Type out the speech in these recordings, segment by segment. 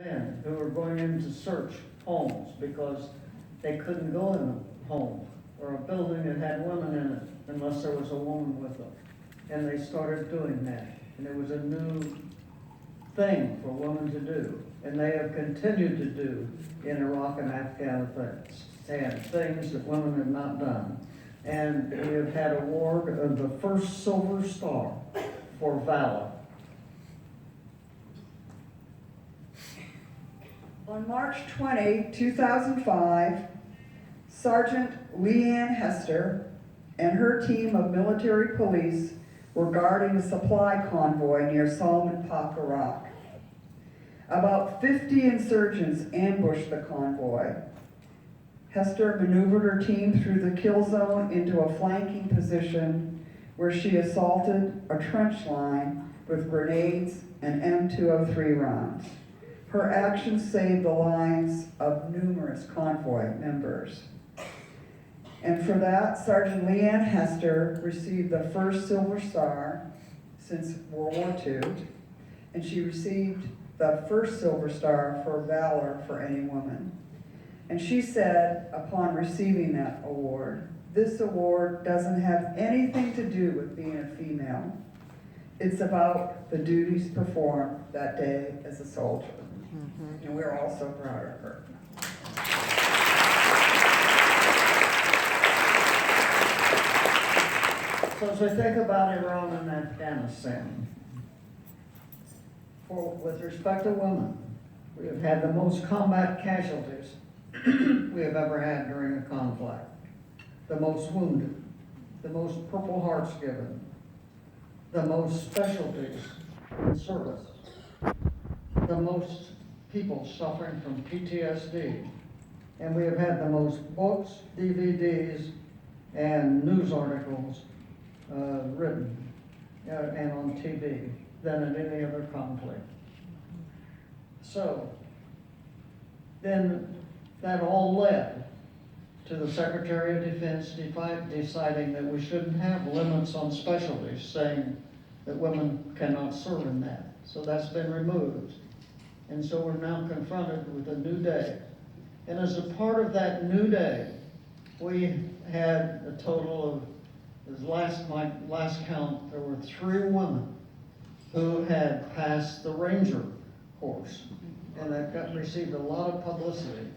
Men who were going in to search homes because they couldn't go in a home or a building that had women in it unless there was a woman with them. And they started doing that. And it was a new thing for women to do. And they have continued to do in Iraq and Afghanistan things that women have not done. And we have had award of the first Silver Star for valor. On March 20, 2005, Sergeant Leanne Hester and her team of military police were guarding a supply convoy near Salman Pak, Iraq. About 50 insurgents ambushed the convoy. Hester maneuvered her team through the kill zone into a flanking position where she assaulted a trench line with grenades and M203 rounds. Her actions saved the lives of numerous convoy members. And for that, Sergeant Leanne Hester received the first Silver Star since World War II, and she received the first Silver Star for valor for any woman. And she said, upon receiving that award, "This award doesn't have anything to do with being a female. It's about the duties performed that day as a soldier." And we're all so proud of her. So as we think about Iran and Afghanistan, with respect to women, we have had the most combat casualties we have ever had during a conflict, the most wounded, the most Purple Hearts given, the most specialties in service, the most people suffering from PTSD, and we have had the most books, DVDs, and news articles written and on TV than in any other conflict. So then that all led to the Secretary of Defense deciding that we shouldn't have limits on specialties, saying that women cannot serve in that. So that's been removed. And so we're now confronted with a new day. And as a part of that new day, we had a total of, my last count, there were 3 women who had passed the Ranger course. And that received a lot of publicity.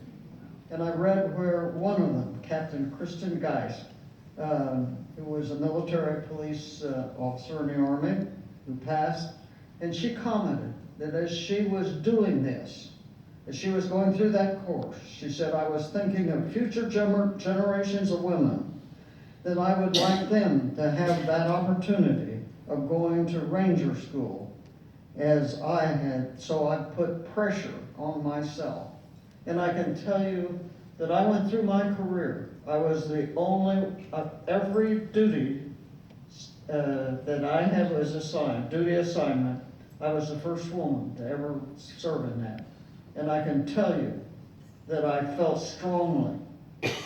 And I read where one of them, Captain Kristen Geist, who was a military police officer in the Army, who passed, and she commented that as she was doing this, as she was going through that course, she said, "I was thinking of future generations of women, that I would like them to have that opportunity of going to Ranger School as I had, so I put pressure on myself." And I can tell you that I went through my career, I was the only, of every duty that I had was assigned, duty assignment, I was the first woman to ever serve in that. And I can tell you that I felt strongly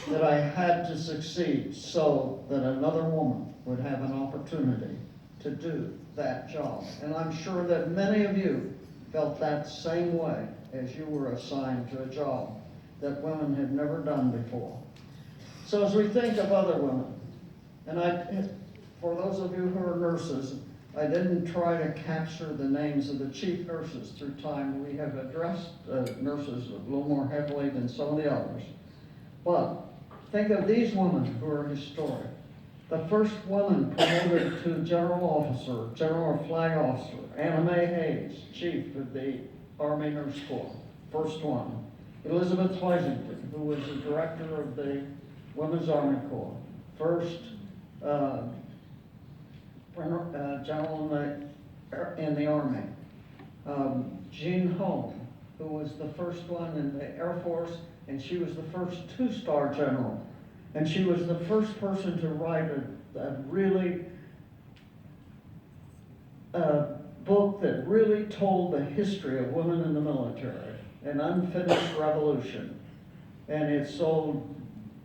that I had to succeed so that another woman would have an opportunity to do that job. And I'm sure that many of you felt that same way as you were assigned to a job that women had never done before. So as we think of other women, and for those of you who are nurses, I didn't try to capture the names of the chief nurses through time. We have addressed nurses a little more heavily than some of the others. But think of these women who are historic. The first woman promoted to general officer, general flag officer, Anna Mae Hayes, chief of the Army Nurse Corps, first one. Elizabeth Pleasington, who was the director of the Women's Army Corps, first general in the Army. Jean Home, who was the first one in the Air Force, and she was the first 2-star general. And she was the first person to write a really book that really told the history of women in the military, An Unfinished Revolution. And it sold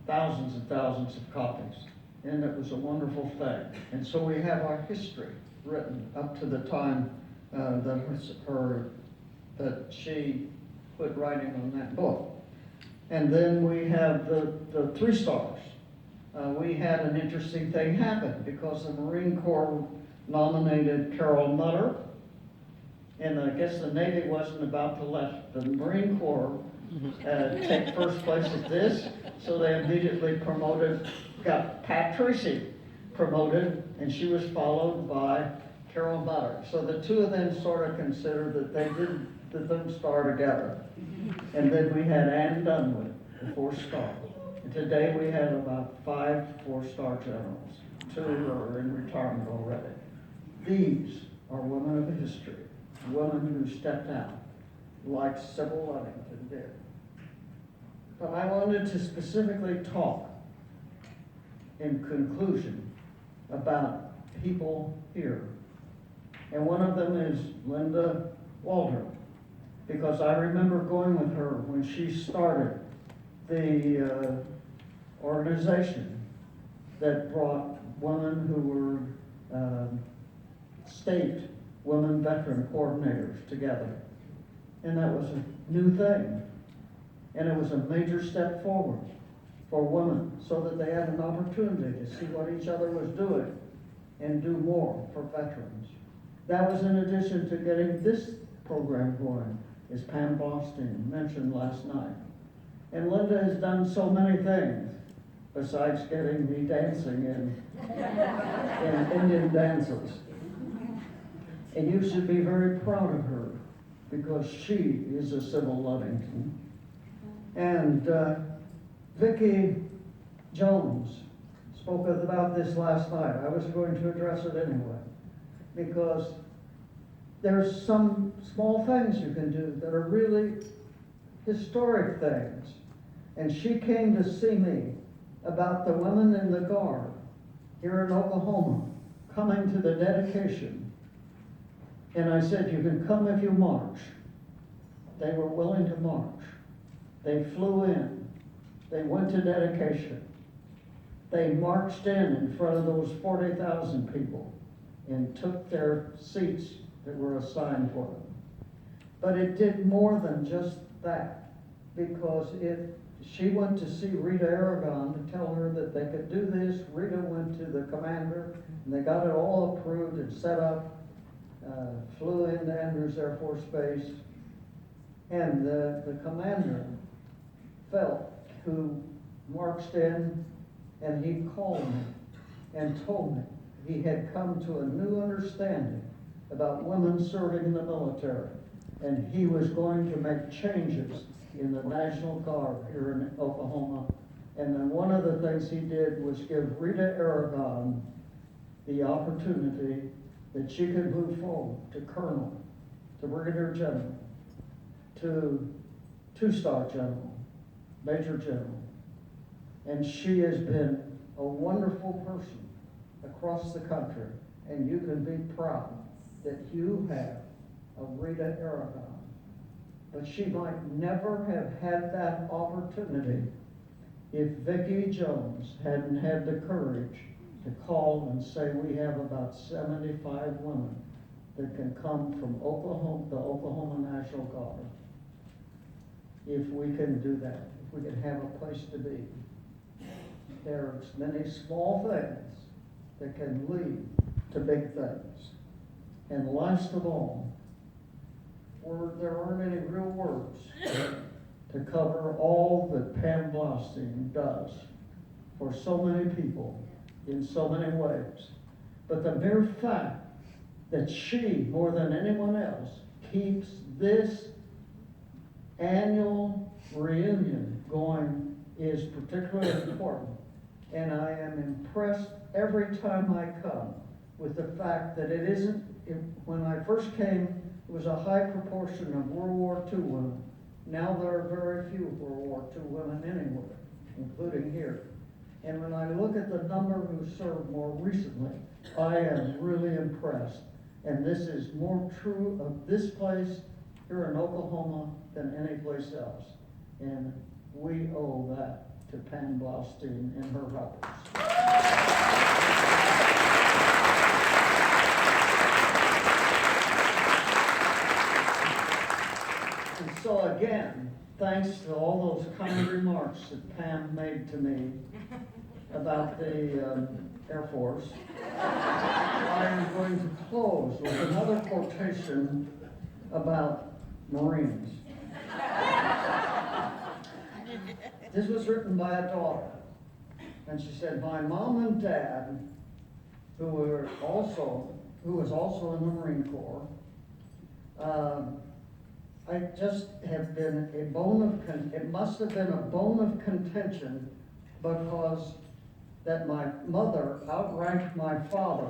thousands and thousands of copies. And it was a wonderful thing. And so we have our history written up to the time that she quit writing on that book. And then we have the 3 stars. We had an interesting thing happen because the Marine Corps nominated Carol Nutter, and I guess the Navy wasn't about to let the Marine Corps take first place at this, so they immediately got Pat Tracy promoted, and she was followed by Carol Nutter. So the 2 of them sort of considered that they did the star together. And then we had Ann Dunwood, the 4-star. And today we have about 5 4-star generals. 2 are in retirement already. These are women of history, women who stepped out, like Sybil Ludington did. But I wanted to specifically talk, in conclusion, about people here. And one of them is Linda Walter, because I remember going with her when she started the organization that brought women who were state women veteran coordinators together. And that was a new thing. And it was a major step forward for women so that they had an opportunity to see what each other was doing and do more for veterans. That was in addition to getting this program going, as Pam Boston mentioned last night. And Linda has done so many things besides getting me dancing in Indian dances. And you should be very proud of her because she is a Sybil Ludington. And Vicki Jones spoke about this last night. I was going to address it anyway, because there's some small things you can do that are really historic things. And she came to see me about the women in the Guard here in Oklahoma coming to the dedication. And I said, you can come if you march. They were willing to march. They flew in. They went to dedication. They marched in front of those 40,000 people and took their seats that were assigned for them. But it did more than just that, because she went to see Rita Aragon to tell her that they could do this. Rita went to the commander, and they got it all approved and set up, flew into Andrews Air Force Base, and the commander who marched in, and he called me and told me he had come to a new understanding about women serving in the military, and he was going to make changes in the National Guard here in Oklahoma. And then one of the things he did was give Rita Aragon the opportunity that she could move forward to colonel, to brigadier general, to 2-star general, major general. And she has been a wonderful person across the country, and you can be proud that you have a Rita Aragon. But she might never have had that opportunity if Vicki Jones hadn't had the courage to call and say, we have about 75 women that can come from Oklahoma, the Oklahoma National Guard. If we can do that, if we can have a place to be. There's many small things that can lead to big things. And last of all, there aren't any real words to cover all that Pam Blaustein does for so many people in so many ways. But the mere fact that she, more than anyone else, keeps this annual reunion going is particularly important. And I am impressed every time I come with the fact that it isn't, when I first came, it was a high proportion of World War II women. Now there are very few World War II women anywhere, including here. And when I look at the number who served more recently, I am really impressed. And this is more true of this place here in Oklahoma than any place else. And we owe that to Pam Blaustein and her helpers. And So again, thanks to all those kind remarks that Pam made to me about the Air Force, I am going to close with another quotation about Marines. This was written by a daughter, and she said, "My mom and dad, who was also in the Marine Corps, I just have been it must have been a bone of contention because that my mother outranked my father.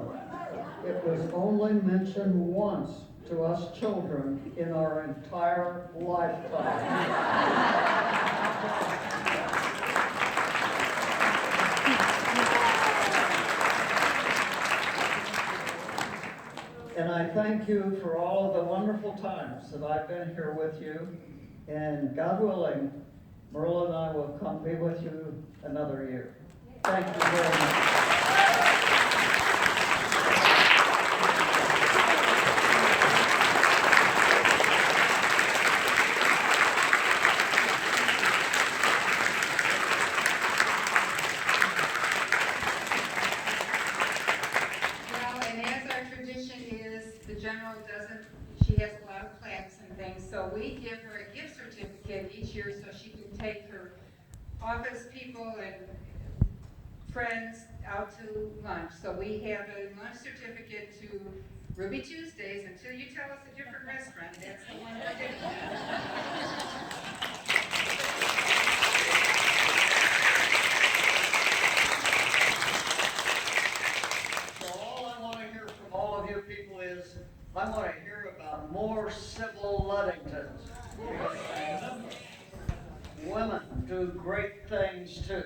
It was only mentioned once to us children in our entire lifetime." And I thank you for all of the wonderful times that I've been here with you. And God willing, Merle and I will come be with you another year. Thank you very much. She has a lot of plaques and things, so we give her a gift certificate each year so she can take her office people and friends out to lunch. So we have a lunch certificate to Ruby Tuesdays. Until you tell us a different restaurant, that's the one we're getting. So all I want to hear from all of you people is, I want to hear about more civil Luddingtons. Because women do great things too.